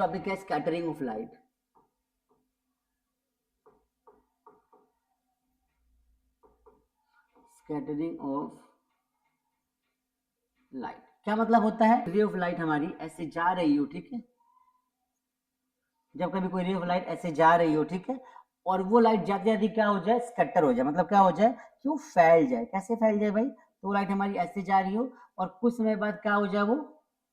Topic है scattering of light. Scattering of light क्या मतलब होता है? रे ऑफ लाइट हमारी ऐसे जा रही हो, ठीक है, जब कभी कोई रे ऑफ लाइट ऐसे जा रही हो, ठीक है, और वो लाइट जाते जाते क्या हो जाए, स्कैटर हो जाए, मतलब क्या हो जाए कि वो फैल जाए। कैसे फैल जाए भाई? तो लाइट हमारी ऐसे जा रही हो और कुछ समय बाद क्या हो जाए, वो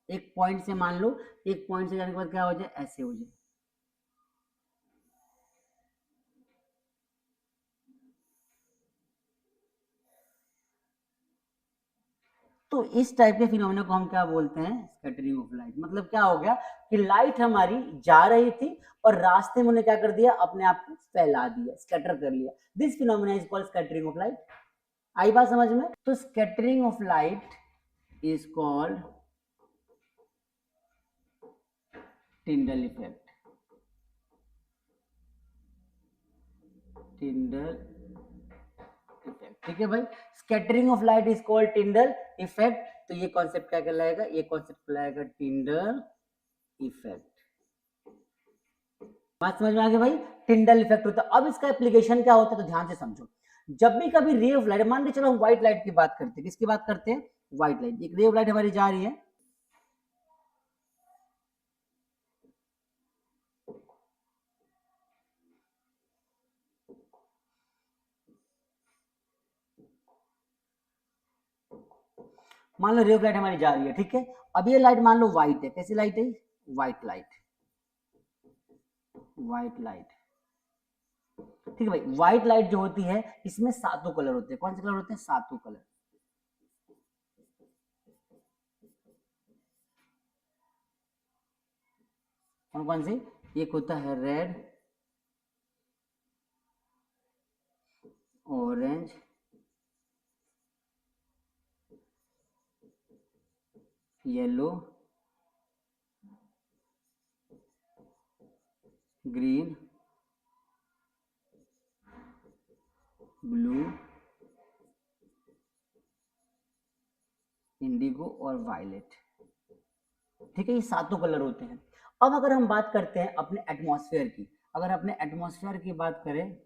एक पॉइंट से, मान लो एक पॉइंट से जाने के बाद क्या हो जाए, ऐसे हो जाए। तो इस टाइप के फिनोमेना को हम क्या बोलते हैं? Scattering of light. मतलब क्या हो गया कि लाइट हमारी जा रही थी और रास्ते में उन्हें क्या कर दिया, अपने आप को फैला दिया, स्कैटर कर लिया। This phenomena is called scattering of light. आई बात समझ में? तो scattering of light is called Tyndall effect. Tyndall effect, ठीक है भाई। Scattering of light is called Tyndall effect. तो ये कॉन्सेप्ट क्या कहलाएगा? ये कॉन्सेप्ट कहलाएगा टिंडल इफेक्ट। बात समझ में आ गई भाई? टिंडल इफेक्ट होता है। अब इसका एप्लीकेशन क्या होता है, तो ध्यान से समझो। जब भी कभी रे ऑफ लाइट, मान लीजिए चलो हम व्हाइट लाइट की बात करते हैं। किसकी बात करते हैं? White light. एक रे ऑफ लाइट हमारी जा रही है, मान लो रे ऑफ लाइट हमारी जा रही है, ठीक है। अब ये लाइट मान लो व्हाइट है। कैसी लाइट है? White light. व्हाइट लाइट, ठीक है भाई। व्हाइट लाइट जो होती है, इसमें सातों कलर होते हैं। कौन से कलर होते हैं? सातों कलर। कौन कौन से? एक होता है red, orange, yellow, green, blue, Indigo और वायलेट, ठीक है। ये सातों कलर होते हैं। अब अगर हम बात करते हैं अपने एटमॉस्फेयर की, अगर अपने एटमॉस्फेयर की बात करें,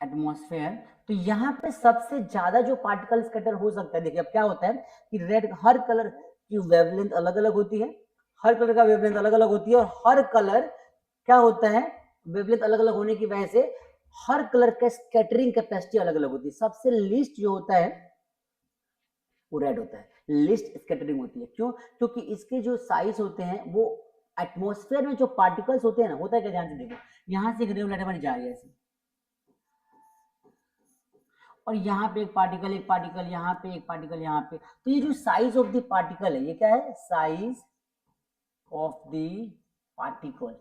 एटमॉस्फेयर, तो यहाँ पे सबसे ज्यादा जो पार्टिकल स्कैटर हो सकता है, देखिए अब क्या होता है कि रेड, हर कलर की वेवलेंथ अलग अलग होती है, हर कलर का वेवलेंथ अलग अलग होती है, और हर कलर क्या होता है, वेवलेंथ अलग अलग होने की वजह से हर कलर का स्कैटरिंग कैपेसिटी अलग अलग होती है। सबसे लीस्ट जो होता है वो रेड होता है, लिस्ट स्कैटरिंग होती है। क्यों? क्योंकि इसके जो साइज होते हैं वो एटमॉस्फेयर में जो पार्टिकल्स होते हैं ना, होता है क्या, ध्यान से देखो। यहां से एक रे ऑफ लाइट हमारी जा रही है ऐसे, और यहाँ पे एक पार्टिकल, एक पार्टिकल यहाँ पे, एक पार्टिकल यहाँ पे। तो ये जो साइज ऑफ द पार्टिकल है, ये क्या है? साइज ऑफ द पार्टिकल,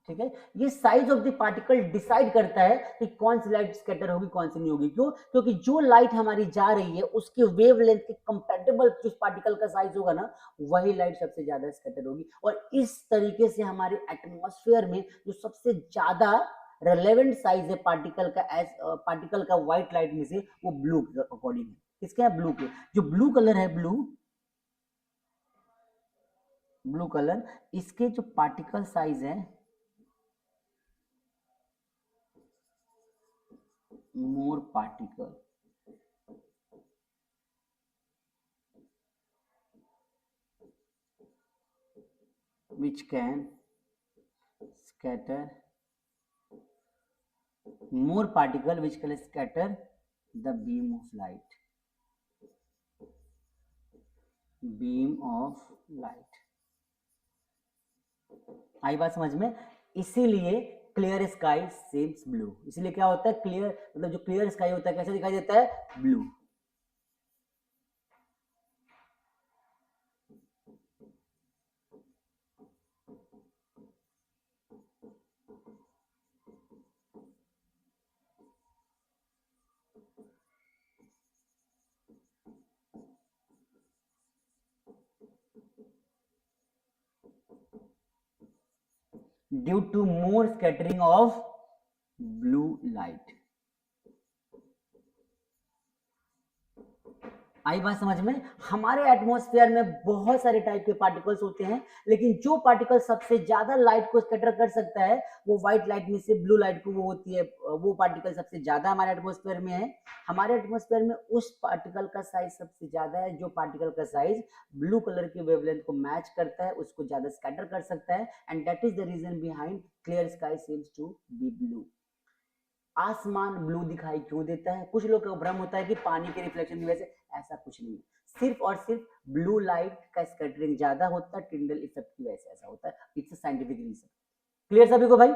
ठीक है। ये size of the particle decide करता है कि कौन सी लाइट स्कैटर होगी, कौन सी नहीं होगी। क्यों? क्योंकि जो लाइट हमारी जा रही है उसके वेवलेंथ के कंपैटिबल जिस पार्टिकल का साइज होगा ना, वही लाइट सबसे ज्यादा स्कैटर होगी। और इस तरीके से हमारे एटमॉस्फेयर में जो सबसे ज्यादा रेलेवेंट साइज है पार्टिकल का, पार्टिकल का व्हाइट लाइट में से, वो ब्लू के अकॉर्डिंग है। किसके है? ब्लू के। जो ब्लू कलर है, ब्लू, ब्लू कलर, इसके जो पार्टिकल साइज है, more particle which can scatter, more particle which can scatter the beam of light, beam of light। आई बात समझ में? इसीलिए क्लियर स्काई सेम्स ब्लू। इसीलिए क्या होता है, क्लियर, मतलब जो क्लियर स्काई होता है कैसे दिखाई देता है? Blue. Due to more scattering of blue light. आई बात समझ में? हमारे एटमॉस्फेयर में बहुत सारे टाइप के पार्टिकल्स होते हैं, लेकिन जो पार्टिकल सबसे ज्यादा लाइट को स्कैटर कर सकता है वो व्हाइट लाइट में से ब्लू लाइट को वो होती है, वो पार्टिकल सबसे ज्यादा हमारे एटमॉस्फेयर में है। हमारे एटमॉस्फेयर में उस पार्टिकल का साइज सबसे ज्यादा है जो पार्टिकल का साइज ब्लू कलर की वेवलेंथ को मैच करता है, उसको ज्यादा स्कैटर कर सकता है, and that is the reason behind clear sky seems to be blue. आसमान ब्लू दिखाई क्यों देता है? कुछ लोग को भ्रम होता है कि पानी के रिफ्लेक्शन की वजह से, ऐसा कुछ नहीं है, सिर्फ और सिर्फ ब्लू लाइट का स्कैटरिंग ज्यादा होता है, टिंडल इफेक्ट की वजह से ऐसा होता है। It's a scientific reason. Clear सभी को भाई?